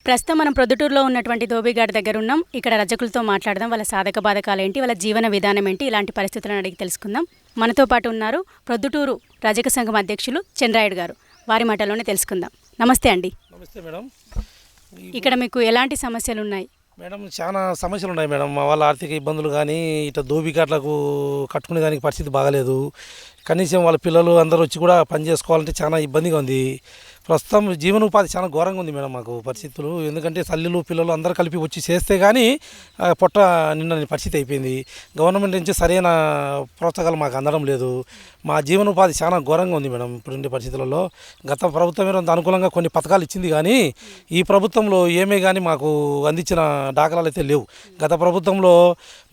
ప్రస్తుతం మనం ప్రొద్దుటూరులో ఉన్నటువంటి ధోబీఘాట్ దగ్గర ఉన్నాం. ఇక్కడ రజకులతో మాట్లాడదాం. వాళ్ళ సాధక బాధకాలు ఏంటి, వాళ్ళ జీవన విధానం ఏంటి, ఇలాంటి పరిస్థితులను అడిగి తెలుసుకుందాం. మనతో పాటు ఉన్నారు ప్రొద్దుటూరు రజక సంఘం అధ్యక్షులు చంద్రాయుడు గారు. వారి మాటలోనే తెలుసుకుందాం. నమస్తే అండి. నమస్తే మేడం. ఇక్కడ మీకు ఎలాంటి సమస్యలు ఉన్నాయి? మేడం చాలా సమస్యలు ఉన్నాయి మేడం. మా వాళ్ళ ఆర్థిక ఇబ్బందులు కానీ ఇట్లా ధోబీఘాట్లకు కట్టుకునే దానికి పరిస్థితి బాగాలేదు. కనీసం వాళ్ళ పిల్లలు అందరూ వచ్చి కూడా పని చేసుకోవాలంటే చాలా ఇబ్బందిగా ఉంది. ప్రస్తుతం జీవనోపాధి చాలా ఘోరంగా ఉంది మేడం మాకు పరిస్థితులు. ఎందుకంటే తల్లులు పిల్లలు అందరూ కలిపి వచ్చి చేస్తే కానీ పొట్ట నిన్న పరిస్థితి అయిపోయింది. గవర్నమెంట్ నుంచి సరైన ప్రోత్సాహాలు మాకు అందడం లేదు. మా జీవనోపాధి చాలా ఘోరంగా ఉంది మేడం ఇప్పుడుండే పరిస్థితులలో. గత ప్రభుత్వం అంత అనుకూలంగా కొన్ని పథకాలు ఇచ్చింది కానీ ఈ ప్రభుత్వంలో ఏమే కానీ మాకు అందించిన దాఖలాలు అయితే లేవు. గత ప్రభుత్వంలో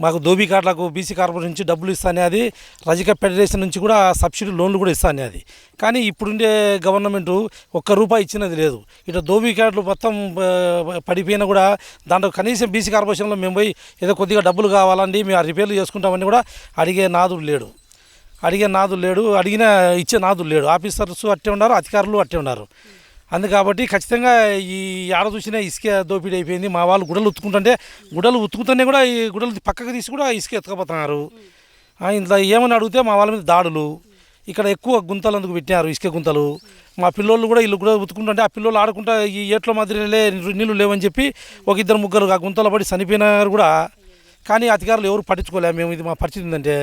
మాకు ధోబీఘాట్లకు బీసీ కార్పొరేషన్ నుంచి డబ్బులు ఇస్తానే, అది రజక ఫెడరేషన్ నుంచి కూడా సబ్సిడీ లోన్లు కూడా ఇస్తానే అది. కానీ ఇప్పుడుండే గవర్నమెంట్ ₹1 ఇచ్చినది లేదు. ఇట్లా ధోబీఘాట్లు మొత్తం పడిపోయినా కూడా దాంట్లో కనీసం బీసీ కార్పొరేషన్లో మేము పోయి ఏదో కొద్దిగా డబ్బులు కావాలండి మేము రిపేర్లు చేసుకుంటామని కూడా అడిగే నాదుడు లేడు. అడిగినా ఇచ్చే నాదుడు లేడు. ఆఫీసర్స్ అట్టే ఉన్నారు, అధికారులు అట్టే ఉన్నారు. కాబట్టి ఖచ్చితంగా ఈ ఆడ చూసినా ఇసుక దోపిడీ అయిపోయింది. మా వాళ్ళు గుడలు ఉతుకుతుంటే కూడా ఈ గుడలు పక్కకు తీసి కూడా ఇసుక ఎత్తుకపోతున్నారు. ఇంట్లో ఏమని అడిగితే మా వాళ్ళ మీద దాడులు. ఇక్కడ ఎక్కువ గుంతలు అందుకు పెట్టినారు, ఇసుక గుంతలు. మా పిల్లోళ్ళు కూడా ఇల్లు కూడా ఉతుకుంటుంటే ఆ పిల్లోళ్ళు ఆడుకుంటా ఈ ఏట్ల మాదిరిలే నీళ్ళు లేవని చెప్పి ఒక 2-3 ఆ గుంతలు పడి చనిపోయినారు కూడా. కానీ అధికారులు ఎవరు పట్టించుకోలేము. మేము ఇది మా పరిస్థితి ఏంటంటే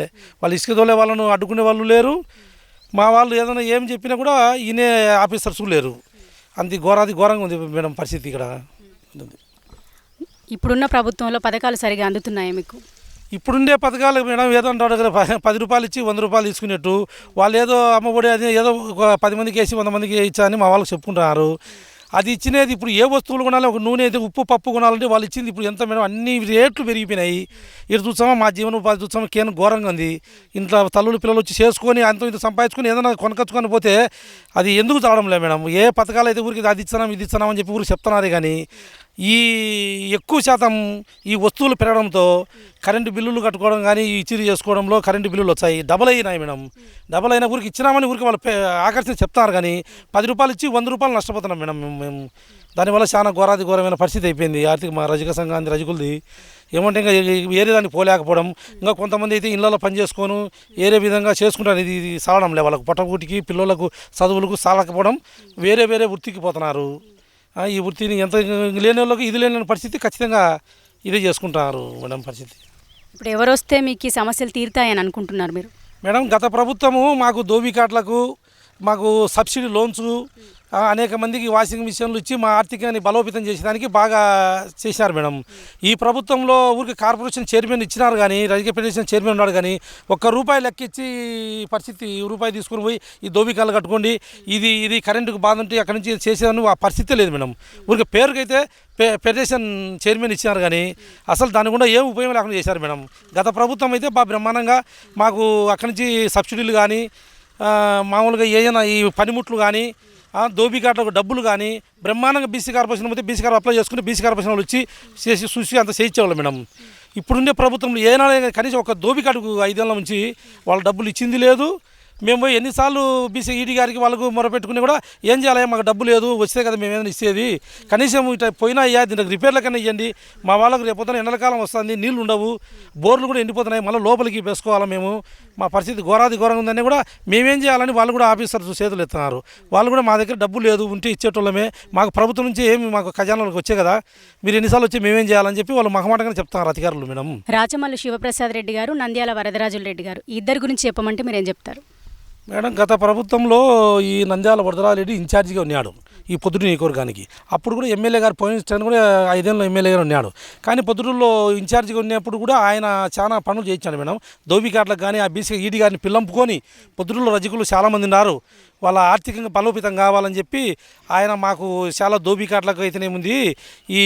వాళ్ళు ఇసుక తోలే వాళ్ళను అడ్డుకునే వాళ్ళు లేరు. మా వాళ్ళు ఏదైనా ఏం చెప్పినా కూడా ఈయనే ఆఫీసర్స్ లేరు. అంత ఘోరంగా ఉంది మేడం పరిస్థితి ఇక్కడ. ఇప్పుడున్న ప్రభుత్వంలో పథకాలు సరిగా అందుతున్నాయా మీకు? ఇప్పుడుండే పథకాలు మేడం ఏదో అంటారు కదా, ₹10 ఇచ్చి ₹100 తీసుకునేట్టు. వాళ్ళు ఏదో అమ్మఒడి అది ఏదో 10 మందికి వేసి 100 మందికి ఇచ్చా అని మా వాళ్ళకి చెప్పుకుంటున్నారు. అది ఇచ్చినది ఇప్పుడు ఏ వస్తువులు కొనాలి, ఒక నూనె అయితే ఉప్పు పప్పు కొనాలంటే వాళ్ళు ఇచ్చింది ఇప్పుడు ఎంత మేడం, అన్ని రేట్లు పెరిగిపోయినాయి. ఇటు చూస్తామా మా జీవనోపాధి చూస్తామా కేంద్రం ఘోరంగా ఉంది. ఇంట్లో తల్లులు పిల్లలు వచ్చి చేసుకొని అంత ఇంత సంపాదించుకొని ఏదైనా కొనకొచ్చుకొని పోతే అది ఎందుకు చావడం లేదు మేడం. ఏ పథకాలు అయితే ఊరికి అది ఇస్తున్నాం ఇది ఇస్తున్నామని చెప్పి ఊరికి చెప్తున్నారే కానీ ఈ ఎక్కువ శాతం ఈ వస్తువులు పెరగడంతో కరెంటు బిల్లులు కట్టుకోవడం కానీ ఇచ్చిరి చేసుకోవడంలో కరెంటు బిల్లులు వచ్చాయి, డబల్ అయినాయి మేడం. డబల్ అయినా ఊరికి ఇచ్చినామని ఊరికి వాళ్ళు ఆకర్షణ చెప్తారు కానీ ₹10 ఇచ్చి ₹100 నష్టపోతున్నాం మేడం మేము. దానివల్ల చాలా ఘోరమైన పరిస్థితి అయిపోయింది ఆర్థిక మా రజక సంఘాన్ని రజకులది. ఏమంటే ఇంకా వేరే దానికి పోలేకపోవడం, ఇంకా కొంతమంది అయితే ఇళ్ళలో పని చేసుకొని వేరే విధంగా చేసుకుంటారు. ఇది సాగడం లే, వాళ్ళకు పొట్టకూటికి పిల్లలకు చదువులకు సాలకపోవడం వేరే వృత్తికి పోతున్నారు. ఈ వృత్తిని ఎంత లేని వాళ్ళకి ఇది లేని పరిస్థితి ఖచ్చితంగా ఇదే చేసుకుంటారు మేడం పరిస్థితి. ఇప్పుడు ఎవరు వస్తే మీకు ఈ సమస్యలు తీరుతాయని అనుకుంటున్నారు మీరు? మేడం గత ప్రభుత్వము మాకు ధోబీఘాట్లకు మాకు సబ్సిడీ లోన్స్ అనేక మందికి వాషింగ్ మిషన్లు ఇచ్చి మా ఆర్థికాన్ని బలోపేతం చేసేదానికి బాగా చేశారు మేడం. ఈ ప్రభుత్వంలో ఊరికి కార్పొరేషన్ చైర్మన్ ఇచ్చినారు కానీ రజక ఫెడరేషన్ చైర్మన్ ఉన్నాడు కానీ ₹1 లెక్కించి పరిస్థితి ₹1 తీసుకుని పోయి ఈ ధోబీఘాట్లు కట్టుకోండి ఇది కరెంటుకు బాధ ఉంటే అక్కడి నుంచి చేసేదని ఆ పరిస్థితి లేదు మేడం. ఊరికి పేరుకైతే ఫెడరేషన్ చైర్మన్ ఇచ్చినారు కానీ అసలు దాని కూడా ఏం ఉపయోగం లేకుండా చేశారు మేడం. గత ప్రభుత్వం అయితే బ్రహ్మాండంగా మాకు అక్కడి నుంచి సబ్సిడీలు కానీ మామూలుగా ఏదైనా ఈ పనిముట్లు కానీ ధోబీఘాట్లకు డబ్బులు కానీ బ్రహ్మాండంగా బీసీ కార్పొరేషన్ పోతే బీసీ కార్పొరేషన్ అప్లై చేసుకుని బీసీ కార్పొరేషన్ వాళ్ళు వచ్చి చేసి చూసి అంత చేయించేవాళ్ళు మేడం. ఇప్పుడుండే ప్రభుత్వంలో ఏనాడే కనీసం ఒక ధోబీఘాట్కు 5 ఏళ్ళ నుంచి వాళ్ళు డబ్బులు ఇచ్చింది లేదు. మేము పోయి ఎన్నిసార్లు బీసీ ఈడీ గారికి వాళ్ళకు మొరపెట్టుకుని కూడా ఏం చేయాలి, మాకు డబ్బు లేదు, వస్తే కదా మేము ఏదైనా ఇచ్చేది, కనీసం ఇట్లా పోయినా అయ్యా దీనికి రిపేర్లకన్నా ఇవ్వండి, మా వాళ్ళకు రేపొద్దున ఎండలకాలం వస్తుంది, నీళ్ళు ఉండవు, బోర్లు కూడా ఎండిపోతున్నాయి, మళ్ళీ లోపలికి వేసుకోవాలి మేము, మా పరిస్థితి ఘోరంగా ఉందని కూడా మేమేం చేయాలని వాళ్ళు కూడా ఆఫీసర్స్ చేతులు ఎత్తున్నారు. వాళ్ళు కూడా మా దగ్గర డబ్బు లేదు, ఉంటే ఇచ్చేటోళ్ళమే, మాకు ప్రభుత్వం నుంచి ఏమి మాకు ఖజానాలకు వచ్చే కదా, మీరు ఎన్నిసార్లు వచ్చి మేమేం చేయాలని చెప్పి వాళ్ళు మహమాటంగా చెప్తున్నారు అధికారులు మేడం. రాచమల్లు శివప్రసాద్ రెడ్డి గారు, నంద్యాల వరదరాజుల రెడ్డి గారు, ఈ ఇద్దరి గురించి చెప్పమంటే మీరు ఏం చెప్తారు? మేడం గత ప్రభుత్వంలో ఈ నంద్యాల వరదరాజరెడ్డి ఇన్ఛార్జిగా ఉన్నాడు ఈ పొద్దుటూరు నియోజకవర్గానికి. అప్పుడు కూడా ఎమ్మెల్యే గారు పోయిన కూడా 5 ఏళ్ళు ఎమ్మెల్యే గారు ఉన్నాడు. కానీ పొద్దుటూరులో ఇన్ఛార్జిగా ఉన్నప్పుడు కూడా ఆయన చాలా పనులు చేయించాడు మేడం. ధోబీఘాట్లకు కానీ ఆ బీసీ ఈడీ గారిని పిల్లంపుకొని పొద్దుటూరులో రజకులు చాలామంది ఉన్నారు, వాళ్ళ ఆర్థికంగా బలోపేతం కావాలని చెప్పి ఆయన మాకు చాలా ధోబీఘాట్లకు అయితేనేముంది ఈ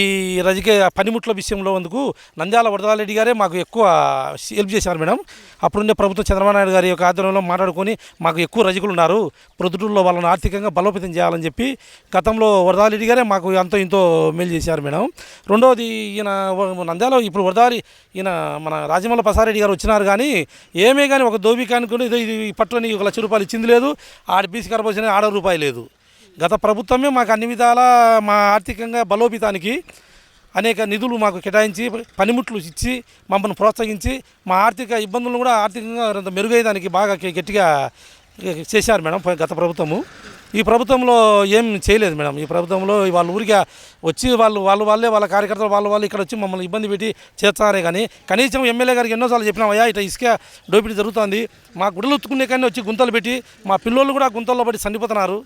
రజక పనిముట్ల విషయంలో అందుకు నంద్యాల వరదరాజరెడ్డి గారే మాకు ఎక్కువ హెల్ప్ చేశారు మేడం. అప్పుడుండే ప్రభుత్వం చంద్రబాబు నాయుడు గారి యొక్క ఆధ్వర్యంలో మాట్లాడుకొని మాకు ఎక్కువ రజకులు ఉన్నారు, ప్రొద్దుటూరులో వాళ్ళని ఆర్థికంగా బలోపేతం చేయాలని చెప్పి గతంలో వరదరాజరెడ్డి గారే మాకు ఎంతో ఇంతో మేలు చేశారు మేడం. రెండవది ఈయన నంద్యాల ఇప్పుడు ఈయన మన రాజమల్ల ప్రసాదరెడ్డి గారు వచ్చినారు కానీ ఏమే కానీ ఒక ధోబీకానికి ఇది పట్టుని ₹1,00,000 ఇచ్చింది లేదు, ఆడ బీసీ కార్పొరేషన్ ₹1 లేదు. గత ప్రభుత్వమే మాకు అన్ని విధాల మా ఆర్థికంగా బలోపేతానికి అనేక నిధులు మాకు కేటాయించి పనిముట్లు ఇచ్చి మమ్మల్ని ప్రోత్సహించి మా ఆర్థిక ఇబ్బందులను కూడా ఆర్థికంగా కొంత మెరుగయ్యేదానికి బాగా గట్టిగా చేశారు మేడం గత ప్రభుత్వము. ఈ ప్రభుత్వంలో ఏం చేయలేదు మేడం. ఈ ప్రభుత్వంలో వాళ్ళ ఊరిగా వచ్చి వాళ్ళే వాళ్ళ కార్యకర్తలు వాళ్ళు ఇక్కడ వచ్చి మమ్మల్ని ఇబ్బంది పెట్టి చేస్తారే కానీ కనీసం ఎమ్మెల్యే గారికి ఎన్నోసార్లు చెప్పినామయ్యా ఇట్లా ఇసుక దోపిడీ జరుగుతుంది, మా గుడ్డలు ఉత్తుకునే కానీ వచ్చి గుంతలు పెట్టి మా పిల్లోళ్ళు కూడా గుంతల్లో పడి చనిపోతున్నారు,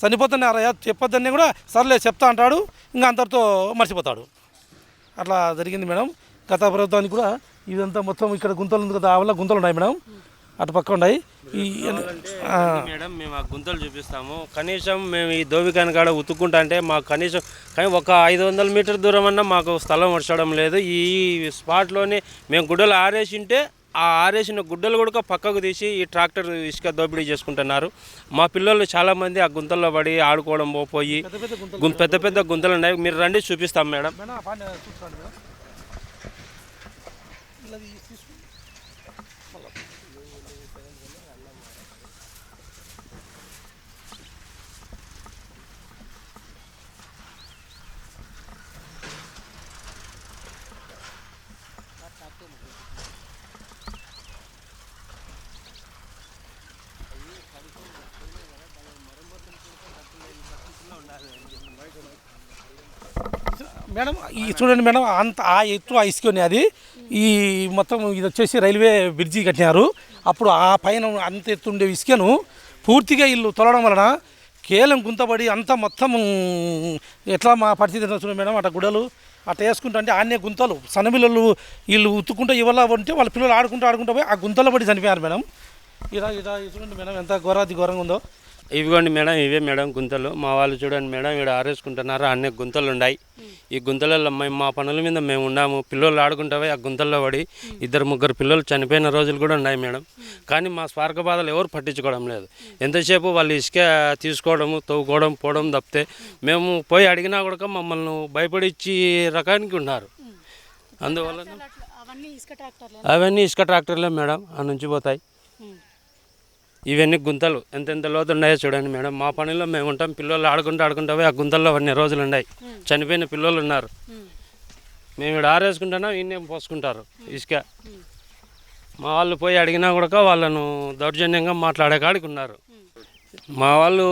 చనిపోతున్నారయ్యా చెప్పొద్దని కూడా సర్లే చెప్తా అంటాడు, ఇంకా అంతటితో మర్చిపోతాడు. అట్లా జరిగింది మేడం. గత ప్రభుత్వానికి కూడా ఇదంతా మొత్తం ఇక్కడ గుంతలు ఉంది కదా, ఆ వల్ల గుంతలు ఉన్నాయి మేడం, అటు పక్క ఉన్నాయి. మేడం మేము ఆ గుంతలు చూపిస్తాము. కనీసం మేము ఈ దోబికాని కాడ ఉతుక్కుంటా అంటే మాకు కనీసం కానీ ఒక 500 మీటర్ దూరం అన్నా మాకు స్థలం వచ్చడం లేదు. ఈ స్పాట్లోనే మేము గుడ్డలు ఆరేసింటే ఆ ఆరేసిన గుడ్డలు కూడా పక్కకు తీసి ఈ ట్రాక్టర్ ఇసుక దోపిడీ చేసుకుంటున్నారు. మా పిల్లలు చాలామంది ఆ గుంతల్లో పడి ఆడుకోవడం పోయి పెద్ద పెద్ద గుంతలు ఉన్నాయి. మీరు రండి చూపిస్తాం మేడం. మేడం ఈ చూడండి మేడం, అంత ఆ ఎత్తు ఆ ఇసుక ఉన్నాయి. అది ఈ మొత్తం ఇది వచ్చేసి రైల్వే బ్రిడ్జి కట్టినారు. అప్పుడు ఆ పైన అంత ఎత్తు ఉండే ఇసుకను పూర్తిగా ఇల్లు తొలడం వలన కేవలం గుంతపడి అంత మొత్తం ఎట్లా మా పరిస్థితి చూడండి మేడం. అట్లా గుడలు అట్లా వేసుకుంటా అంటే ఆనే గుంతలు సన్నపిల్లలు వీళ్ళు ఉత్తుకుంటూ ఇవల్ల ఉంటే వాళ్ళ పిల్లలు ఆడుకుంటూ పోయి ఆ గుంతలో పడి చనిపోయారు మేడం. ఇలా చూడండి మేడం ఎంత ఘోరంగా ఉందో. ఇవిగోండి మేడం, ఇవే మేడం గుంతలు. మా వాళ్ళు చూడండి మేడం, ఇక్కడ ఆరేసుకుంటున్నారు. అన్ని గుంతలు ఉన్నాయి. ఈ గుంతలలో మా పనుల మీద మేము ఉన్నాము. పిల్లలు ఆడుకుంటావే ఆ గుంతల్లో పడి 2-3 పిల్లలు చనిపోయిన రోజులు కూడా ఉన్నాయి మేడం. కానీ మా స్వార్థ బాధలు ఎవరు పట్టించుకోవడం లేదు. ఎంతసేపు వాళ్ళు ఇసుక తీసుకోవడము, తవ్వుకోవడం, పోవడం తప్పితే మేము పోయి అడిగినా కూడా మమ్మల్ని భయపడిచ్చి రకానికి ఉన్నారు. అందువల్ల అవన్నీ ఇసుక ట్రాక్టర్లే మేడం, ఆ నుంచి పోతాయి. ఇవన్నీ గుంతలు ఎంతెంత లోతు ఉన్నాయో చూడండి మేడం. మా పనిలో మేము ఉంటాం. పిల్లలు ఆడుకుంటావే ఆ గుంతల్లో అన్ని రోజులు ఉన్నాయి. చనిపోయిన పిల్లలు ఉన్నారు. మేము ఇక్కడ ఆరేసుకుంటున్నాం, ఈయన పోసుకుంటారు ఇసుక. మా వాళ్ళు పోయి అడిగినా కూడా వాళ్ళను దౌర్జన్యంగా మాట్లాడే కాడికి ఉన్నారు. మా వాళ్ళు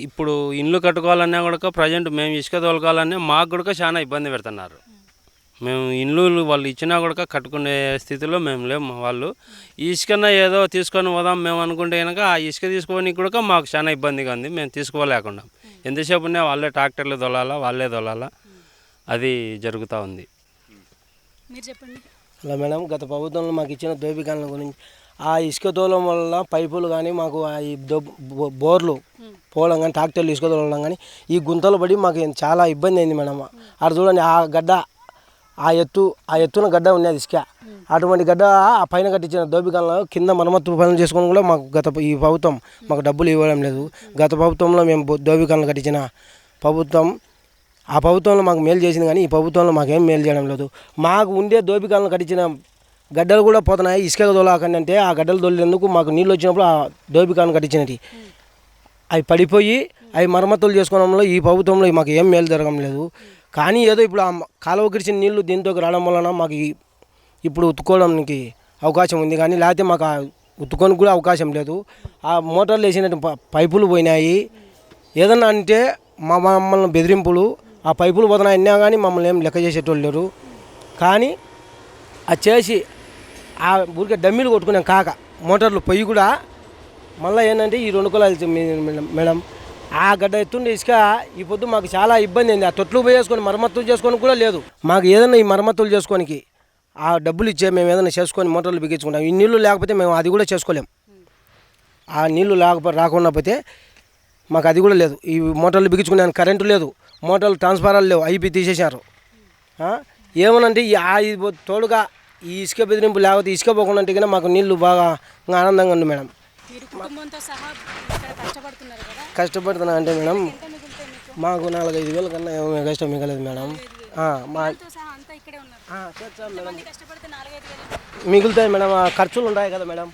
ఇప్పుడు ఇండ్లు కట్టుకోవాలన్నా కూడా ప్రజెంట్ మేము ఇసుక తోలుకోవాలన్నా మాకు కూడా చాలా ఇబ్బంది పెడుతున్నారు. మేము ఇండ్లు వాళ్ళు ఇచ్చినా కూడా కట్టుకునే స్థితిలో మేము లేము. మా వాళ్ళు ఈ ఇసుకన్నా ఏదో తీసుకొని పోదాం మేము అనుకుంటే కనుక ఆ ఇసుక తీసుకోవడానికి కూడా మాకు చాలా ఇబ్బందిగా ఉంది. మేము తీసుకోలేకుండా ఎంతసేపు ఉన్నా వాళ్ళే ట్రాక్టర్లు వాళ్ళే తోలాలా, అది జరుగుతూ ఉంది. మీరు చెప్పండి. అలా మేడం, గత ప్రభుత్వంలో మాకు ఇచ్చిన దోపికాల గురించి ఆ ఇసుక తోలడం వల్ల పైపులు కానీ మాకు ఈ బోర్లు పోవడం కానీ ట్రాక్టర్లు ఇసుక తోలడం కానీ ఈ గుంతలు పడి మాకు చాలా ఇబ్బంది అయింది మేడం. అక్కడ చూడండి ఆ గడ్డ, ఆ ఎత్తున గడ్డ ఉన్నది ఇసుక. అటువంటి గడ్డ ఆ పైన కట్టించిన దోపికాలలో కింద మరమ్మత్తు పనులు చేసుకొని కూడా మాకు ఈ ప్రభుత్వం మాకు డబ్బులు ఇవ్వడం లేదు. గత ప్రభుత్వంలో మేము దోపికాలను కట్టించిన ప్రభుత్వం ఆ ప్రభుత్వంలో మాకు మేలు చేసింది, కానీ ఈ ప్రభుత్వంలో మాకేం మేలు చేయడం లేదు. మాకు ఉండే దోపికాలను కట్టించిన గడ్డలు కూడా పోతున్నాయి. ఇసుక తోలాకండి అంటే ఆ గడ్డలు తోలేందుకు మాకు నీళ్ళు వచ్చినప్పుడు ఆ దోపికాలను కట్టించినవి అవి పడిపోయి అవి మరమ్మతులు చేసుకోవడంలో ఈ ప్రభుత్వంలో మాకు ఏం మేలు జరగడం లేదు. కానీ ఏదో ఇప్పుడు ఆ కాలువ కిరిచిన నీళ్లు దీంతోకి రావడం వలన మాకు ఇప్పుడు ఉత్తుకోవడానికి అవకాశం ఉంది, కానీ లేకపోతే మాకు ఉత్తుకోనికి కూడా అవకాశం లేదు. ఆ మోటార్లు వేసినట్టు పైపులు పోయినాయి. ఏదన్నా అంటే మమ్మల్ని బెదిరింపులు, ఆ పైపులు పోతున్నాయి అన్నా కానీ మమ్మల్ని ఏం లెక్క చేసేటోళ్ళు లేరు. కానీ అది చేసి ఆ ఊరికే డమ్మీలు కొట్టుకున్నాం కాక మోటార్లు పొయ్యి కూడా మళ్ళీ ఏంటంటే ఈ 2 కులాలు మేడం ఆ గడ్డ ఎత్తుండే ఇసుక ఈ పొద్దు మాకు చాలా ఇబ్బంది అయింది. ఆ తొట్లు పోయేసుకొని మరమ్మతులు చేసుకొని కూడా లేదు. మాకు ఏదైనా ఈ మరమ్మతులు చేసుకోనికి ఆ డబ్బులు ఇచ్చే మేము ఏదైనా చేసుకొని మోటార్లు బిగించుకుంటాం. ఈ నీళ్లు లేకపోతే మేము అది కూడా చేసుకోలేం. ఆ నీళ్లు రాకుండా పోతే మాకు అది కూడా లేదు. ఈ మోటార్లు బిగించుకునే కరెంటు లేదు, మోటార్లు ట్రాన్స్ఫారాలు లేవు, ఐపీ తీసేశారు. ఏమనంటే తోడుగా ఈ ఇసుక బెదిరింపు లేకపోతే ఇసుక పోకుండా అంటే కన్నా మాకు నీళ్లు బాగా ఆనందంగా ఉంది మేడం. కష్టపడుతున్నా అంటే మేడం మాకు 4-5 వేల కన్నా ఏమీ కష్టం మిగలేదు మేడం. మిగులుతాయి మేడం. ఖర్చులు ఉంటాయి కదా మేడం,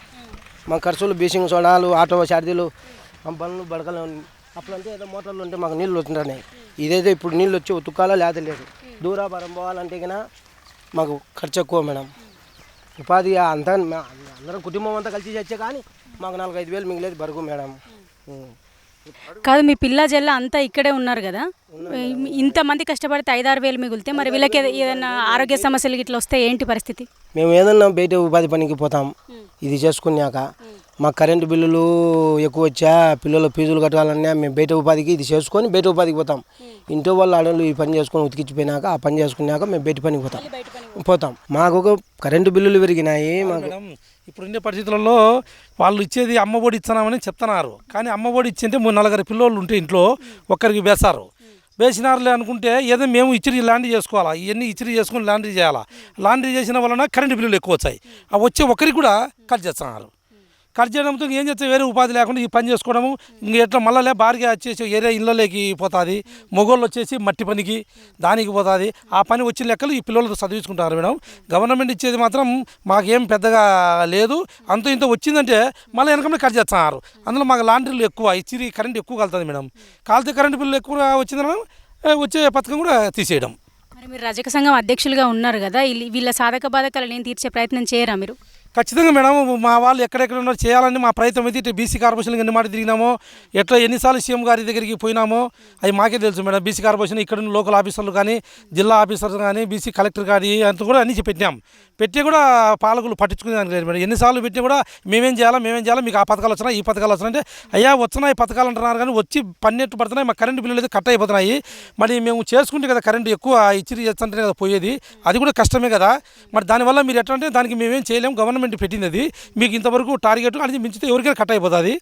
మా ఖర్చులు బీసింగ్ సోడాలు, ఆటో ఛార్జీలు, పనులు బడకలు అప్పుడంటే ఏదో మోటార్లు ఉంటే మాకు నీళ్ళు వస్తుంటున్నాయి. ఇదైతే ఇప్పుడు నీళ్ళు వచ్చి ఉతుక్కాలో లేదా లేదు. దూరాభారం పోవాలంటే కన్నా మాకు ఖర్చు ఎక్కువ మేడం. ఉపాధి అంతా అందరం కుటుంబం అంతా కలిసి చచ్చే కానీ మాకు 4-5 వేలు మిగిలేదు బరుగు మేడం. కాదు, మీ పిల్ల జల్ల అంతా ఇక్కడే ఉన్నారు కదా, ఇంతమంది కష్టపడితే 5-6 వేలు మిగిలితే మరి వీళ్ళకి ఏదైనా ఆరోగ్య సమస్యలు ఇట్లా వస్తే ఏంటి పరిస్థితి? మేము ఏదన్నా బయట ఉపాధి పనికి పోతాం. ఇది చేసుకున్నాక మాకు కరెంటు బిల్లులు ఎక్కువ వచ్చా, పిల్లల ఫీజులు కట్టాలన్నా మేము బయట ఉపాధికి ఇది చేసుకొని బయట ఉపాధికి పోతాం. ఇంట్లో వాళ్ళు ఆడవాళ్ళు ఈ పని చేసుకొని ఉతికిచ్చిపోయినాక ఆ పని చేసుకున్నాక మేము బయట పనికి పోతాం. మాకు ఒక కరెంటు బిల్లులు పెరిగినాయి. మాకు ఇప్పుడు ఉండే పరిస్థితులలో వాళ్ళు ఇచ్చేది అమ్మఒడి ఇస్తున్నామని చెప్తున్నారు, కానీ అమ్మఒడి ఇచ్చింటే 3-4 పిల్లోళ్ళు ఉంటే ఇంట్లో ఒక్కరికి వేస్తారు. వేసినారులే అనుకుంటే ఏదో మేము ఇచ్చిరి లాండ్రీ చేసుకోవాలా, ఇవన్నీ ఇచ్చిరి చేసుకుని లాండ్రీ చేయాలా. లాండ్రీ చేసిన వలన కరెంటు బిల్లులు ఎక్కువ వచ్చాయి. ఆ వచ్చే ఒకరికి కూడా కట్ చేస్తున్నారు. కట్ చేయడంతో ఏం చేస్తే వేరే ఉపాధి లేకుండా ఈ పని చేసుకోవడము. ఇంక ఎట్లా మళ్ళీ భారీగా వచ్చేసి ఏరే ఇళ్ళలోకి పోతుంది. మొగోళ్ళు వచ్చేసి మట్టి పనికి దానికి పోతుంది. ఆ పని వచ్చిన లెక్కలు ఈ పిల్లలతో చదివించుకుంటారు మేడం. గవర్నమెంట్ ఇచ్చేది మాత్రం మాకేం పెద్దగా లేదు. అంత ఇంత వచ్చిందంటే మళ్ళీ వెనకనే కట్ చేస్తున్నారు. అందులో మాకు లాండ్రీలు ఎక్కువ ఇచ్చిరి, కరెంట్ ఎక్కువ కలుతుంది మేడం. కాలితే కరెంటు బిల్లు ఎక్కువ వచ్చిందన వచ్చే పథకం కూడా తీసేయడం. మరి మీరు రజక సంఘం అధ్యక్షులుగా ఉన్నారు కదా, వీళ్ళ సాధక బాధకాలను ఏం తీర్చే ప్రయత్నం చేయరా మీరు? ఖచ్చితంగా మేడం, మా వాళ్ళు ఎక్కడెక్కడ ఉన్నారు చేయాలని మా ప్రయత్నం అయితే ఇటు బీసీ కార్పొరేషన్ ఎన్ని మాట తిరిగినామో, ఎట్లా ఎన్నిసార్లు సీఎం గారి దగ్గరికి పోయినామో అవి మాకే తెలుసు మేడం. బీసీ కార్పొరేషన్ ఇక్కడ లోకల్ ఆఫీసర్లు కానీ, జిల్లా ఆఫీసర్లు కానీ, బీసీ కలెక్టర్ కానీ అంత కూడా అన్ని పెట్టినాం. పెట్టి కూడా పాలకులు పట్టించుకునేదానికి లేదు మేడం. ఎన్నిసార్లు పెట్టినా కూడా మేమేం చేయాలా, మీకు ఆ పథకాలు వచ్చినా ఈ పథకాలు వచ్చినా అంటే అయ్యా వచ్చినాయి పథకాలు అంటున్నారు కానీ వచ్చి పన్నెట్టు పడుతున్నాయి, మా కరెంటు బిల్లులు అయితే కట్ అయిపోతున్నాయి. మరి మేము చేసుకుంటే కదా కరెంటు ఎక్కువ ఇచ్చిరి చేస్తుంటేనే కదా పోయేది, అది కూడా కష్టమే కదా. మరి దానివల్ల మీరు ఎట్లా అంటే దానికి మేమేం చేయలేము, గవర్నమెంట్ పెట్టింది అది, మీకు ఇంతవరకు టార్గెట్ అది మించితే ఎవరికైనా కట్ అయిపోతుంది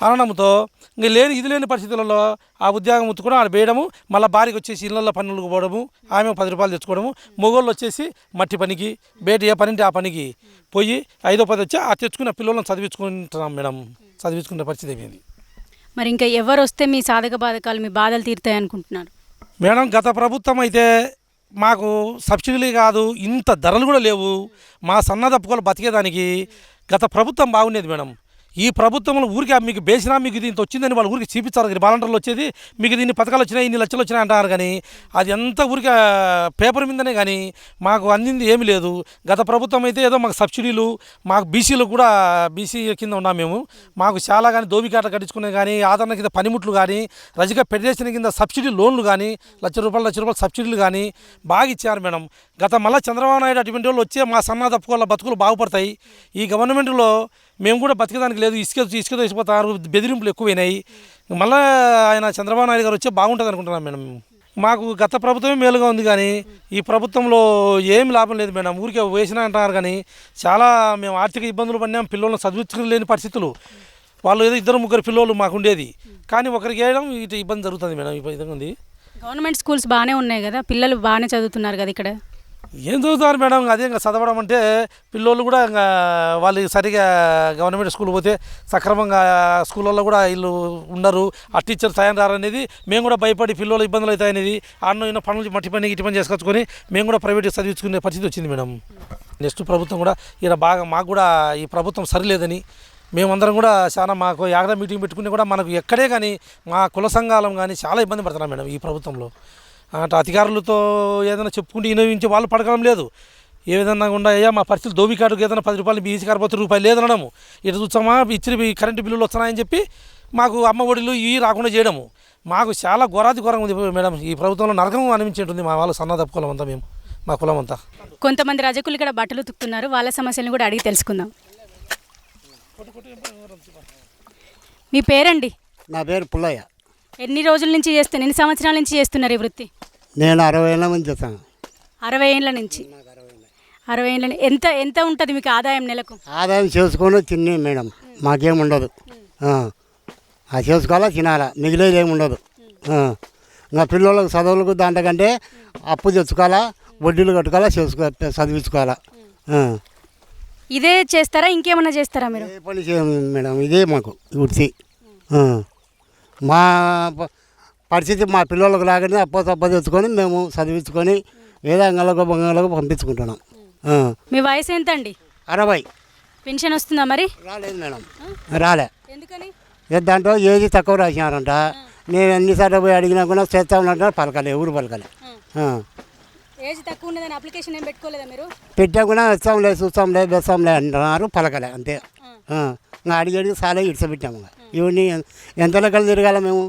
అనడంతో ఇంక లేని పరిస్థితులలో ఆ ఉద్యోగం ఉత్తుకోవడం, ఆడ వేయడము, మళ్ళీ భార్యకి వచ్చేసి ఇళ్ళల్లో పనులకు పోవడము, ఆమె 10 రూపాయలు తెచ్చుకోవడము, మొగోళ్ళు వచ్చేసి మట్టి పనికి బయట ఏ పని ఆ పనికి పోయి 5-10 వచ్చి ఆ తెచ్చుకున్న పిల్లలను చదివించుకుంటున్నాం మేడం. చదివించుకునే పరిస్థితి అయిపోయింది. మరి ఇంకా ఎవరు వస్తే మీ సాధక బాధకాలు, మీ బాధలు తీరుతాయి అనుకుంటున్నారు మేడం? గత ప్రభుత్వం అయితే మాకు సబ్సిడీలు కాదు, ఇంత ధరలు కూడా లేవు. మా సన్నదప్పుకోలు బతికేదానికి గత ప్రభుత్వం బాగుండేది మేడం. ఈ ప్రభుత్వంలో ఊరికి మీకు బేసినా మీకు ఇది ఇంత వచ్చిందని వాళ్ళు ఊరికి చూపించారు. వాలంటీర్లు వచ్చేది మీకు దీన్ని పథకాలు వచ్చినాయి, ఇన్ని లక్షలు వచ్చినాయి అంటారు, కానీ అది ఎంత ఊరికి పేపర్ మీదనే కానీ మాకు అందింది ఏమీ లేదు. గత ప్రభుత్వం అయితే ఏదో మాకు సబ్సిడీలు, మాకు బీసీలు కూడా బీసీ కింద ఉన్నాం మేము, మాకు చాలా కానీ దోబికాటలు కట్టించుకునే కానీ, ఆదరణ కింద పనిముట్లు కానీ, రజక ఫెడరేషన్ కింద సబ్సిడీ లోన్లు కానీ, లక్ష రూపాయలు సబ్సిడీలు కానీ బాగా ఇచ్చారు మేడం. గత మళ్ళీ చంద్రబాబు నాయుడు అటువంటి వాళ్ళు వచ్చే మా సన్నదప్పుకోళ్ళ బతుకులు బాగుపడతాయి. ఈ గవర్నమెంట్లో మేము కూడా బతికేదానికి లేదు, ఇసుక తీసిపోతారు, బెదిరింపులు ఎక్కువైనాయి. మళ్ళీ ఆయన చంద్రబాబు నాయుడు గారు వచ్చే బాగుంటుంది అనుకుంటున్నాం మేడం. మాకు గత ప్రభుత్వమే మేలుగా ఉంది, కానీ ఈ ప్రభుత్వంలో ఏం లాభం లేదు మేడం. ఊరికే వేసినా అంటున్నారు కానీ చాలా మేము ఆర్థిక ఇబ్బందులు పడినాం. పిల్లలను చదివించలేని పరిస్థితులు, వాళ్ళు ఏదో 2-3 పిల్లలు మాకు ఉండేది, కానీ ఒకరికి వేయడం ఇటు ఇబ్బంది జరుగుతుంది మేడం. ఈ విధంగా ఉంది. గవర్నమెంట్ స్కూల్స్ బాగానే ఉన్నాయి కదా, పిల్లలు బాగానే చదువుతున్నారు కదా ఇక్కడ? ఏం చదువుతారు మేడం, అదే ఇంకా చదవడం అంటే పిల్లోళ్ళు కూడా ఇంకా వాళ్ళు సరిగా గవర్నమెంట్ స్కూల్ పోతే సక్రమంగా స్కూళ్ళల్లో కూడా వీళ్ళు ఉండరు, ఆ టీచర్ సాయం రారనేది మేము కూడా భయపడి పిల్లలు ఇబ్బందులు అవుతాయనేది అన్న పనులు మట్టి పని ఇటు పని చేసుకొచ్చుకొని మేము కూడా ప్రైవేట్గా చదివించుకునే పరిస్థితి వచ్చింది మేడం. నెక్స్ట్ ప్రభుత్వం కూడా ఇక్కడ బాగా మాకు కూడా ఈ ప్రభుత్వం సరిలేదని మేమందరం కూడా చాలా మాకు యాగదా మీటింగ్ పెట్టుకుని కూడా మనకు ఎక్కడే కానీ మా కుల సంఘాలం కానీ చాలా ఇబ్బంది పడుతున్నాం మేడం. ఈ ప్రభుత్వంలో అంటే అధికారులతో ఏదైనా చెప్పుకుంటే వినియోగించి వాళ్ళు పడకడం లేదు. ఏ విధంగా ఉన్నాయా మా పరిస్థితులు, దోబికాటుకు ఏదైనా 10 రూపాయలు బీసీ కార్పొరేషన్ రూపాయలు లేదనడము, ఇటు చూసామా ఇచ్చిన కరెంటు బిల్లులు వస్తున్నాయని చెప్పి మాకు అమ్మ ఒడిలు ఇవి రాకుండా చేయడము, మాకు చాలా ఘోరంగా ఉంది మేడం. ఈ ప్రభుత్వంలో నరకం అనిపించేటుంది మా వాళ్ళు సన్నదప్పుకోలం అంతా, మేము మా కులం అంతా. కొంతమంది రజకులు ఇక్కడ బట్టలు ఉతుకుతున్నారు, వాళ్ళ సమస్యలను కూడా అడిగి తెలుసుకుందాం. మీ పేరండి? నా పేరు పుల్లయ్య. ఎన్ని సంవత్సరాల నుంచి చేస్తున్నారు ఈ వృత్తి? నేను 60 ఏళ్ళ నుంచి చేస్తాను. 60 ఏళ్ళ నుంచి? 60 ఏళ్ళ ఎంత ఉంటుంది మీకు ఆదాయం నెలకు? ఆదాయం చేసుకొని తిని మేడం, మాకేం ఉండదు. అది చేసుకోవాలా, తినాలా, మిగిలేదు ఏమి ఉండదు. ఇంకా పిల్లలకు చదువులకు దాంట్కంటే అప్పు తెచ్చుకోవాలా, వడ్డీలు కట్టుకోవాలా, చదివించుకోవాలా. ఇదే చేస్తారా, ఇంకేమన్నా చేస్తారా మీరు? ఏ పని చేయము మేడం, ఇదే మాకు వృత్తి. మా పరిస్థితి మా పిల్లలకు లాగానే అప్ప తెచ్చుకొని మేము చదివించుకొని ఏదో అంగలకు పంపించుకుంటున్నాం. మీ వయసు ఎంత అండి? 60. పెన్షన్ వస్తుందా మరి? రాలేదు మేడం, రాలే. ఎందుకని? దాంట్లో ఏది తక్కువ రాసినారంట. నేను ఎన్నిసార్లు పోయి అడిగినా కూడా చేస్తా ఉన్నట్టు పలకలే, ఎవరు పలకలే. ఏజ్ తక్కువ ఉన్నదని అప్లికేషన్ ఏం పెట్టుకోలేదా మీరు? పెట్టా కూడా వస్తాంలే, చూస్తాంలే, వేస్తాంలే అంటున్నారు, పలకలే అంతే. ఇంకా అడిగి సాలే ఇడిచిపెట్టాము. ఇవన్నీ ఎంత లెక్కలు తిరగాల మేము.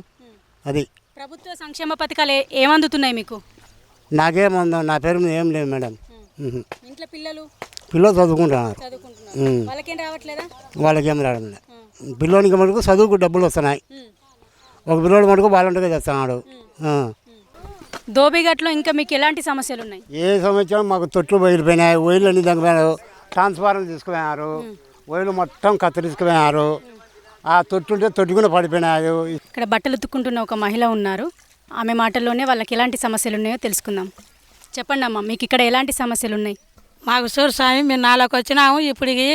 అది ప్రభుత్వ సంక్షేమ పథకాలు ఏమందుతున్నాయి మీకు? నాకేముందో నా పేరు మీద ఏం లేదు మేడం. ఇంట్లో పిల్లలు చదువుకుంటున్నారు. వాళ్ళకేం రావట్లేదా? వాళ్ళకేం రావడం లేదు. పిల్లోనికి మటుకు చదువుకు డబ్బులు వస్తున్నాయి. ఒక పిల్లోడి మటుకు వాలంటీర్గా చేస్తున్నాడు. దోబిఘాట్లో ఇంకా మీకు ఎలాంటి సమస్యలు ఉన్నాయి? ఏ సంవత్సరం మాకు తొట్లు బయలుపోయినాయి, ఒయిలు అన్ని తగ్గిపోయినారు, ట్రాన్స్ఫార్మర్ తీసుకుపోయినారు, ఒయిలు మొత్తం కత్తిరించుకుపోయినారు. ఆ తొట్టుంటే తొట్టుకుని పడిపోయినారు. ఇక్కడ బట్టలు ఉతుక్కుంటున్న ఒక మహిళ ఉన్నారు. ఆమె మాటల్లోనే వాళ్ళకి ఎలాంటి సమస్యలు ఉన్నాయో తెలుసుకుందాం. చెప్పండి అమ్మ, మీకు ఇక్కడ ఎలాంటి సమస్యలు ఉన్నాయి? మాకు చూడు స్వామి, మేము 4కి వచ్చినాము. ఇప్పటికి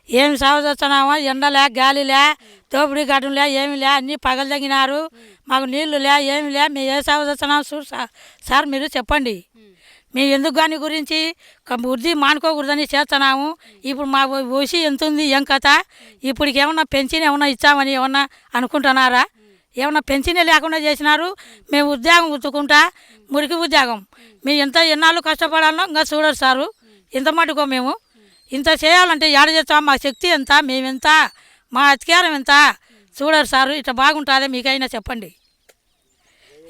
ఏమి సాగు చేస్తున్నామో, ఎండలే, గాలిలే, తోపిడి గడ్డలే, ఏమి లే, అన్నీ పగలు తగ్గినారు. మాకు నీళ్లు లే, ఏమి లే, మేము ఏ సాగు చేస్తున్నాము చూడు సార్, మీరు చెప్పండి. మేము ఎందుకు దాని గురించి వృద్ధి మానుకోకూడదని చేస్తున్నాము. ఇప్పుడు మా వయసు ఎంత ఉంది, ఏం కథ? ఇప్పటికి ఏమన్నా పెన్షన్ ఏమన్నా ఇచ్చామని ఏమన్నా అనుకుంటున్నారా? ఏమన్నా పెన్షనే లేకుండా చేసినారు. మేము ఉద్యోగం ఉతుకుంటా, మురికి ఉద్యోగం. మేము ఎన్నాళ్ళు కష్టపడాలో ఇంకా చూడరు సారు. ఇంత మటుకో మేము ఇంత చేయాలంటే ఏడ చేస్తాం? మా శక్తి ఎంత, మేమెంత, మా అధికారం ఎంత చూడరు సారు. ఇట్లా బాగుంటుందే మీకైనా చెప్పండి.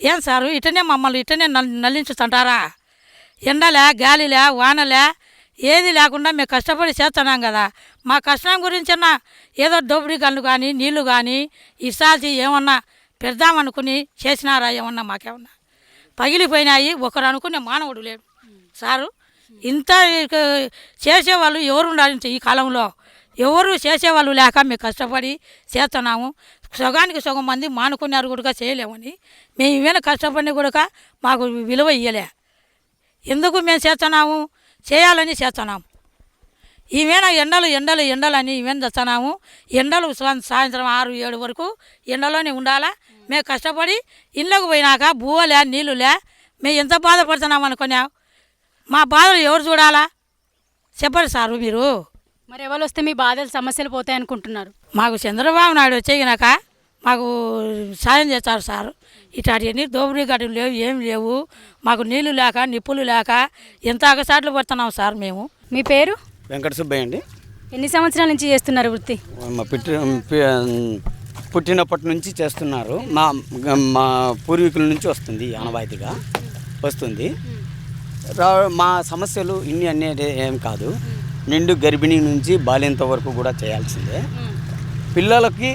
ఏం సారు ఇటనే మమ్మల్ని ఇటనే నల్లించుతుంటారా? ఎండలే, గాలిలే, వానలే ఏది లేకుండా మేము కష్టపడి చేస్తున్నాం కదా. మా కష్టం గురించన్నా ఏదో దోపిడీ గన్లు కానీ నీళ్లు కానీ ఇసాల్సి ఏమన్నా పెడదామనుకుని చేసినారా? ఏమన్నా మాకేమన్నా పగిలిపోయినాయి. ఒకరు అనుకునే మానవుడు లేడు సారు. ఇంత చేసేవాళ్ళు ఎవరు ఉండాలి ఈ కాలంలో? ఎవరు చేసేవాళ్ళు లేక మేము కష్టపడి చేస్తున్నాము. సగానికి సగం మంది మానుకున్నారు కూడా చేయలేమని మేము ఇవేనా కష్టపడి కూడా మాకు విలువ ఇయ్యలే. ఎందుకు మేము చేస్తున్నాము? చేయాలని చేస్తున్నాము. ఈవేనా ఎండలని ఈవేనా తెస్తున్నాము. ఎండలు సాయంత్రం 6-7 వరకు ఎండలోనే ఉండాలా. మేము కష్టపడి ఇళ్ళకు పోయినాక బువ్వలే, నీళ్ళులే, మేము ఎంత బాధపడుతున్నాము అనుకున్నాం. మా బాధలు ఎవరు చూడాలా చెప్పండి సారు మీరు. మరి ఎవరు వస్తే మీ బాధలు సమస్యలు పోతాయి అనుకుంటున్నారు? మాకు చంద్రబాబు నాయుడు వచ్చేగినాక మాకు సాయం చేస్తారు సార్. ఇట్లాంటివన్నీ దోపిడీ గడ్డలు లేవు, ఏం లేవు. మాకు నీళ్లు లేక, నిప్పులు లేక ఎంత అగసాట్లు పడుతున్నాం సార్ మేము. మీ పేరు? వెంకట సుబ్బయ్య అండి. ఎన్ని సంవత్సరాల నుంచి చేస్తున్నారు వృత్తి? మా పుట్టినప్పటి నుంచి చేస్తున్నారు. మా పూర్వీకుల నుంచి వస్తుంది, ఆనవాయితీగా వస్తుంది. మా సమస్యలు ఇన్ని అనేది ఏం కాదు. నిండు గర్భిణీ నుంచి బాల్యంత వరకు కూడా చేయాల్సిందే. పిల్లలకి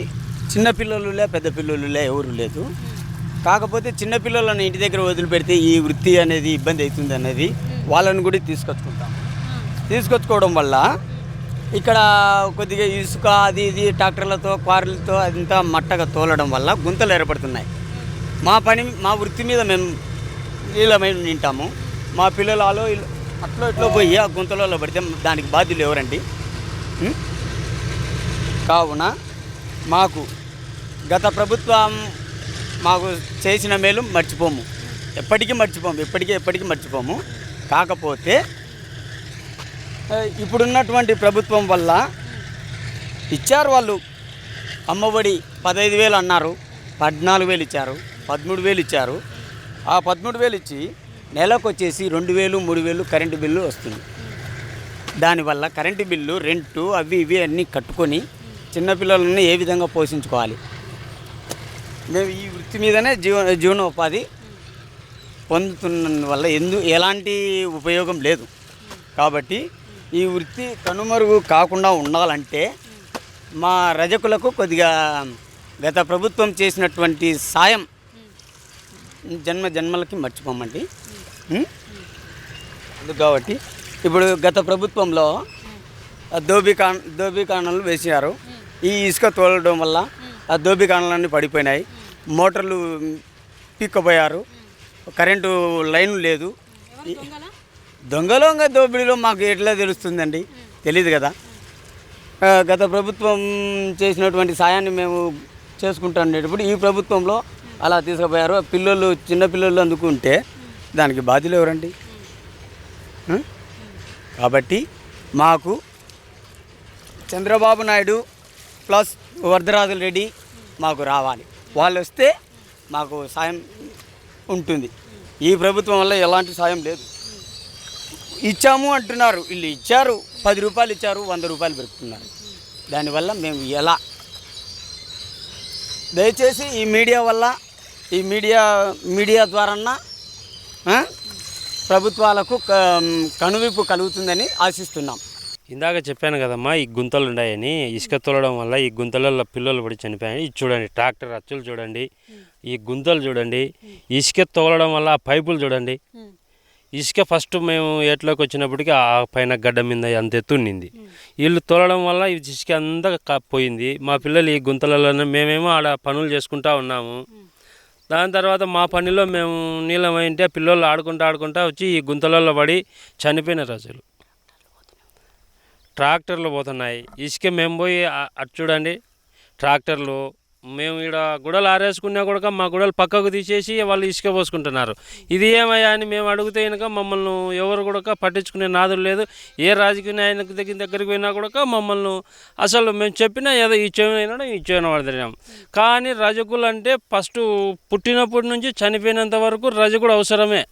చిన్నపిల్లలులే, పెద్ద పిల్లలులే ఎవరు లేదు. కాకపోతే చిన్నపిల్లలను ఇంటి దగ్గర వదిలిపెడితే ఈ వృత్తి అనేది ఇబ్బంది అవుతుంది అనేది వాళ్ళని కూడా తీసుకొచ్చుకోవడం వల్ల ఇక్కడ కొద్దిగా ఇసుక అది ఇది ట్రాక్టర్లతో, క్వారీలతో అదంతా మట్టగా తోలడం వల్ల గుంతలు ఏర్పడుతున్నాయి. మా వృత్తి మీద మేము నీళ్ళమై నింటాము. మా పిల్లలు అట్లో ఇట్లో పోయి ఆ గుంతలలో పడితే దానికి బాధ్యులు ఎవరండి? కావున మాకు గత ప్రభుత్వం మాకు చేసిన మేలు మర్చిపోము, ఎప్పటికీ మర్చిపోము. కాకపోతే ఇప్పుడున్నటువంటి ప్రభుత్వం వల్ల ఇచ్చారు వాళ్ళు. అమ్మఒడి 15,000 అన్నారు, 14,000 ఇచ్చారు, 13,000 ఇచ్చారు. ఆ 13,000 ఇచ్చి నెలకు వచ్చేసి 2,000, 3,000 కరెంటు బిల్లు వస్తుంది. దానివల్ల కరెంటు బిల్లు, రెంటు అవి ఇవి అన్నీ కట్టుకొని చిన్నపిల్లలని ఏ విధంగా పోషించుకోవాలి? మేము ఈ వృత్తి మీదనే జీవనోపాధి పొందుతున్న వల్ల ఎలాంటి ఉపయోగం లేదు. కాబట్టి ఈ వృత్తి కనుమరుగు కాకుండా ఉండాలంటే మా రజకులకు కొద్దిగా గత ప్రభుత్వం చేసినటువంటి సాయం జన్మలకి మర్చిపోమండి. కాబట్టి ఇప్పుడు గత ప్రభుత్వంలో దోబికాణాలు వేసారు. ఈ ఇసుక తోలడం వల్ల ఆ దోబికాణాలన్నీ పడిపోయినాయి. మోటార్లు పీక్కపోయారు. కరెంటు లైన్ లేదు. దొంగలో దోపిడీలో మాకు ఎట్లా తెలుస్తుందండి? తెలియదు కదా. గత ప్రభుత్వం చేసినటువంటి సాయాన్ని మేము చేసుకుంటానేటప్పుడు ఈ ప్రభుత్వంలో అలా తీసుకుపోయారు. చిన్నపిల్లలు అందుకుంటే దానికి బాధ్యులు ఎవరండి? కాబట్టి మాకు చంద్రబాబు నాయుడు ప్లస్ వరదరాజుల రెడ్డి మాకు రావాలి. వాళ్ళు వస్తే మాకు సాయం ఉంటుంది. ఈ ప్రభుత్వం వల్ల ఎలాంటి సాయం లేదు. ఇచ్చాము అంటున్నారు, వీళ్ళు ఇచ్చారు 10 రూపాయలు ఇచ్చారు, 100 రూపాయలు పెడుతున్నారు. దానివల్ల మేము ఎలా, దయచేసి ఈ మీడియా వల్ల, ఈ మీడియా ద్వారా ప్రభుత్వాలకు కనువిప్పు కలుగుతుందని ఆశిస్తున్నాం. ఇందాక చెప్పాను కదమ్మా, ఈ గుంతలు ఉన్నాయని, ఇసుక తోలడం వల్ల ఈ గుంతలలో పిల్లలు పడి చనిపోయాయి. ఇది చూడండి, ట్రాక్టర్ అచ్చులు చూడండి, ఈ గుంతలు చూడండి, ఇసుక తోలడం వల్ల ఆ పైపులు చూడండి. ఇసుక ఫస్ట్ మేము ఏట్లోకి వచ్చినప్పటికీ ఆ పైన గడ్డ మీద అంత ఎత్తుండింది. వీళ్ళు తోలడం వల్ల ఇసుక అంతా పోయింది. మా పిల్లలు ఈ గుంతలలో, మేమేమో ఆడ పనులు చేసుకుంటా ఉన్నాము. దాని తర్వాత మా పనిలో మేము నీళ్ళమైంటే పిల్లలు ఆడుకుంటా వచ్చి ఈ గుంతలలో పడి చనిపోయిన రోజులు. ట్రాక్టర్లు పోతున్నాయి, ఇసుక మేము పోయి అటు చూడండి ట్రాక్టర్లు, మేము ఇక్కడ గుడలు ఆరేసుకున్నా కూడా మా గుడలు పక్కకు తీసేసి వాళ్ళు ఇసుక పోసుకుంటున్నారు. ఇది ఏమయ్యా అని మేము అడిగితే కనుక మమ్మల్ని ఎవరు కూడా పట్టించుకునే నాదులు లేదు. ఏ రాజకీయ నాయకుడి దగ్గరికి పోయినా కూడా మమ్మల్ని అసలు మేము చెప్పినా ఏదో ఇచ్చేయడం పడుతున్నాం. కానీ రజకులు అంటే ఫస్ట్ పుట్టినప్పటి నుంచి చనిపోయినంత వరకు రజకుడు అవసరమే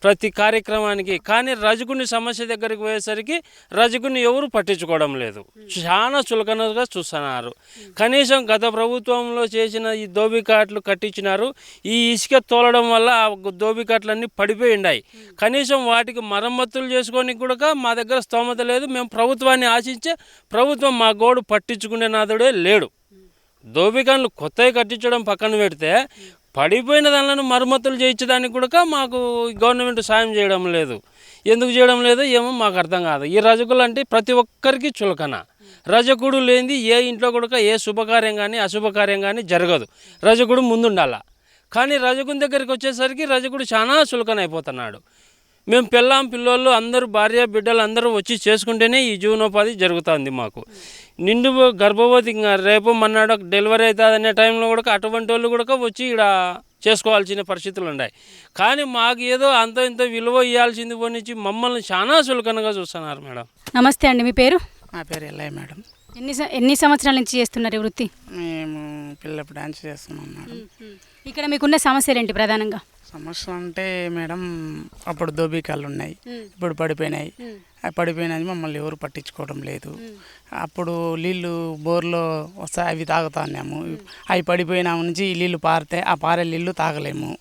ప్రతి కార్యక్రమానికి. కానీ రజకుని సమస్య దగ్గరికి పోయేసరికి రజకుని ఎవరు పట్టించుకోవడం లేదు, చాలా చులకనగా చూస్తున్నారు. కనీసం గత ప్రభుత్వంలో చేసిన ఈ దోబికాట్లు కట్టించినారు. ఈ ఇసుక తోలడం వల్ల ఆ దోబికాట్లన్నీ పడిపోయి ఉన్నాయి. కనీసం వాటికి మరమ్మతులు చేసుకోనికి కూడా మా దగ్గర స్తోమత లేదు. మేము ప్రభుత్వాన్ని ఆశించే ప్రభుత్వం మా గోడు పట్టించుకునే నాదుడే లేడు. దోబికాన్లు కొత్తవి కట్టించడం పక్కన పెడితే పడిపోయిన దానిలను మరమ్మతులు చేయించడానికి కూడా మాకు గవర్నమెంట్ సాయం చేయడం లేదు. ఎందుకు చేయడం లేదో ఏమో మాకు అర్థం కాదు. ఈ రజకులు అంటే ప్రతి ఒక్కరికి చులకన. రజకుడు లేనిది ఏ ఇంట్లో కూడా ఏ శుభకార్యం కానీ అశుభకార్యం కానీ జరగదు. రజకుడు ముందుండాల. కానీ రజకుని దగ్గరికి వచ్చేసరికి రజకుడు చాలా చులకన అయిపోతున్నాడు. మేము పిల్లోళ్ళు అందరూ భార్య బిడ్డలు అందరూ వచ్చి చేసుకుంటేనే ఈ జీవనోపాధి జరుగుతుంది మాకు. నిండు గర్భవతి రేపు మన్నాడు డెలివరీ అవుతుంది అనే టైంలో కూడా అటువంటి వాళ్ళు కూడా వచ్చి ఇక్కడ చేసుకోవాల్సిన పరిస్థితులు ఉన్నాయి. కానీ మాకు ఏదో అంత ఇంత విలువ ఇవ్వాల్సింది పోనిచ్చి మమ్మల్ని చాలా చులకనగా చూస్తున్నారు మేడం. నమస్తే అండి, మీ పేరు? నా పేరు ఎల్లయ్య మేడం. ఎన్ని సంవత్సరాల నుంచి చేస్తున్నారు ఈ వృత్తి? మేము పిల్లప్పుడు డాన్స్ చేస్తున్నాం మేడం. ఇక్కడ మీకున్న సమస్యలు ఏంటి ప్రధానంగా? సమస్య అంటే మేడం, అప్పుడు దోబికాలు ఉన్నాయి, ఇప్పుడు పడిపోయినాయి. అవి పడిపోయినాయి, మమ్మల్ని ఎవరు పట్టించుకోవడం లేదు. అప్పుడు నీళ్ళు బోర్లో వస్తాయి, అవి తాగుతున్నాము. అవి పడిపోయినా నుంచి ఈ నీళ్ళు పారితే ఆ పారే నీళ్ళు తాగలేము.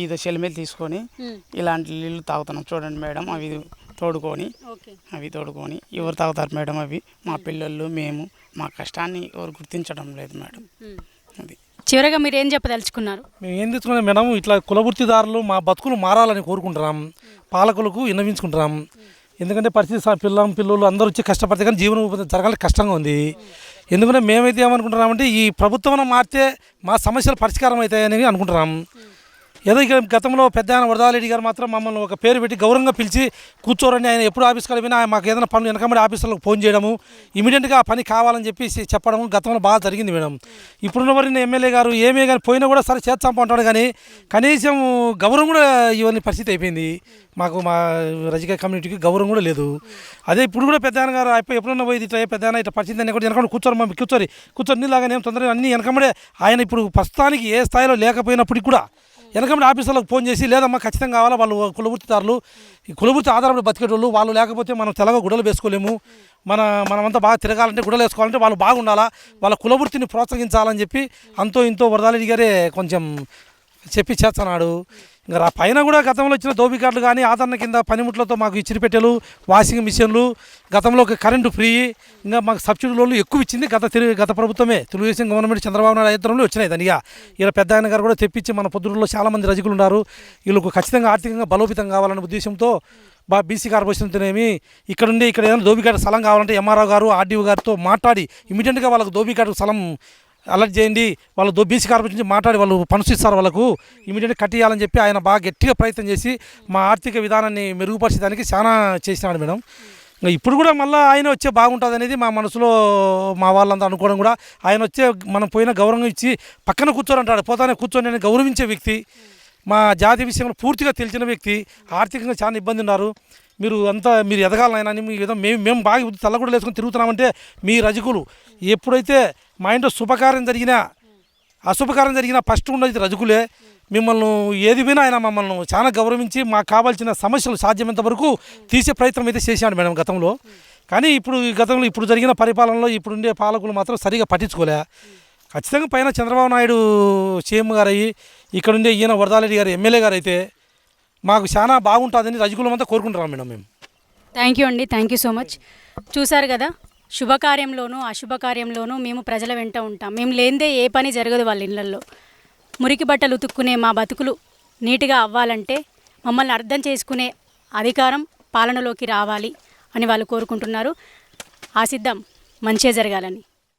ఇది సెలిమేలు తీసుకొని ఇలాంటి నీళ్ళు తాగుతున్నాం. చూడండి మేడం, అవి తోడుకొని ఎవరు తాగుతారు మేడం? అవి మా పిల్లలు, మేము మా కష్టాన్ని ఎవరు గుర్తించడం లేదు మేడం. అది చివరగా మీరు ఏం చెప్పదలుచుకున్నారు? మేము ఏం తెచ్చుకున్నాం మేడం, ఇట్లా కులవృత్తిదారులు మా బతుకులు మారాలని కోరుకుంటున్నాం, పాలకులకు విన్నవించుకుంటున్నాం. ఎందుకంటే పరిస్థితి పిల్లలు అందరూ వచ్చి కష్టపడితే కానీ జీవన ఉపాధి జరగాలి కష్టంగా ఉంది. ఎందుకంటే మేమైతే ఏమనుకుంటున్నామంటే ఈ ప్రభుత్వం మారితే మా సమస్యలు పరిష్కారం అవుతాయని అనుకుంటున్నాం. ఏదో ఇక గతంలో పెద్ద ఆయన వరదారెడ్డి గారు మాత్రం మమ్మల్ని ఒక పేరు పెట్టి గౌరవంగా పిలిచి కూర్చోరండి, ఆయన ఎప్పుడు ఆఫీస్కి వెళ్ళినా మాకు ఏదైనా పనులు వెనకబడి ఆఫీసులకు ఫోన్ చేయడము, ఇమీడియట్గా ఆ పని కావాలని చెప్పి చెప్పడము గతంలో బాగా జరిగింది మేడం. ఇప్పుడున్న వారిని ఎమ్మెల్యే గారు ఏమే కానీ పోయినా కూడా సరే చేస్తామంటాడు, కానీ కనీసం గౌరవం కూడా ఇవన్నీ పరిస్థితి అయిపోయింది. మాకు మా రాజకీయ కమ్యూనిటీకి గౌరవం కూడా లేదు. అదే ఇప్పుడు కూడా పెద్ద ఆయన గారు అయిపోయి ఎప్పుడన్నా పోయి ఇట్లా పెద్ద ఆయన ఇట్లా పరిస్థితి అని కూడా వెనకబడి కూర్చొని నీలాగానే ఏం తొందరగా అన్నీ వెనకబడే ఆయన ఇప్పుడు ప్రస్తుతానికి ఏ స్థాయిలో లేకపోయినప్పటికి కూడా వెనకబడి ఆఫీసులకు ఫోన్ చేసి లేదమ్మా ఖచ్చితంగా కావాలా, వాళ్ళు కులవృత్తిదారులు ఈ కులవృత్తి ఆధారపడి బతికేటోళ్ళు, వాళ్ళు లేకపోతే మనం తెల్లగా గుడలు వేసుకోలేము, మనమంతా బాగా తిరగాలంటే గుడలు వేసుకోవాలంటే వాళ్ళు బాగుండాలా, వాళ్ళ కులవృత్తిని ప్రోత్సహించాలని చెప్పి అంతో ఇంతో వరదారెడ్డి గారే కొంచెం చెప్పి చేస్తున్నాడు. ఇంకా పైన కూడా గతంలో ఇచ్చిన దోబికాట్లు కానీ ఆదరణ కింద పనిముట్లతో మాకు ఇచ్చిన పెట్టెలు, వాషింగ్ మిషన్లు, గతంలో కరెంటు ఫ్రీ, ఇంకా మాకు సబ్సిడీ లోన్లు ఎక్కువ ఇచ్చింది గత ప్రభుత్వమే, తెలుగుదేశం గవర్నమెంట్ చంద్రబాబు నాయుడు అధికారంలో వచ్చినాయి. దానిగా ఇలా పెద్ద ఆయన గారు కూడా తెప్పించి మన పొద్దుల్లో చాలామంది రజకులు ఉన్నారు, వీళ్ళకు ఖచ్చితంగా ఆర్థికంగా బలోపేతం కావాలనే ఉద్దేశంతో బీసీ కార్పొరేషన్తోనేమి ఇక్కడ ఏదైనా దోబికాటు స్థలం కావాలంటే ఎంఆర్ఓ గారు ఆర్డీఓ గారితో మాట్లాడి ఇమీడియట్గా వాళ్ళకు దోబికాటు స్థలం అలర్ట్ చేయండి, వాళ్ళు బీసీ కార్పొరేషన్ నుంచి మాట్లాడి వాళ్ళు పనులు ఇస్తారు, వాళ్ళకు ఇమీడియట్గా కట్టియాలని చెప్పి ఆయన బాగా గట్టిగా ప్రయత్నం చేసి మా ఆర్థిక విధానాన్ని మెరుగుపరచడానికి చాలా చేసినాడు మేడం. ఇప్పుడు కూడా మళ్ళీ ఆయన వచ్చే బాగుంటుంది అనేది మా మనసులో మా వాళ్ళంతా అనుకోవడం, కూడా ఆయన వచ్చే మనం పోయిన గౌరవం ఇచ్చి పక్కన కూర్చోరంటాడు, పోతానే కూర్చొని నేను గౌరవించే వ్యక్తి, మా జాతి విషయంలో పూర్తిగా తెలిసిన వ్యక్తి. ఆర్థికంగా చాలా ఇబ్బంది ఉన్నారు, మీరు ఎదగాలనైనా అని ఏదో మేము బాగా తల్లగూడలు వేసుకొని తిరుగుతున్నామంటే మీ రజకులు ఎప్పుడైతే మా ఇంట్లో శుభకార్యం జరిగినా అశుభకారం జరిగిన ఫస్ట్ ఉన్నది రజకులే. మిమ్మల్ని ఏది వినా ఆయన మమ్మల్ని చాలా గౌరవించి మాకు కావాల్సిన సమస్యలు సాధ్యమైనంత వరకు తీసే ప్రయత్నం అయితే చేశాడు మేడం గతంలో. కానీ ఇప్పుడు జరిగిన పరిపాలనలో ఇప్పుడుండే పాలకులు మాత్రం సరిగా పట్టించుకోలే. ఖచ్చితంగా పైన చంద్రబాబు నాయుడు సీఎం గారు అయ్యి ఇక్కడుండే ఈయన వరదారెడ్డి గారు ఎమ్మెల్యే గారు అయితే మాకు చాలా బాగుంటుందని రజకులమంతా కోరుకుంటున్నాం మేడం మేము. థ్యాంక్ యూ అండి, థ్యాంక్ యూ సో మచ్. చూసారు కదా, శుభకార్యంలోనూ అశుభకార్యంలోనూ మేము ప్రజల వెంట ఉంటాం. మేము లేనిదే ఏ పని జరగదు వాళ్ళ ఇళ్ళల్లో. మురికి బట్టలు ఉతుక్కునే మా బతుకులు నీట్గా అవ్వాలంటే మమ్మల్ని అర్థం చేసుకునే అధికారం పాలనలోకి రావాలి అని వాళ్ళు కోరుకుంటున్నారు. ఆశిద్దాం మంచే జరగాలని.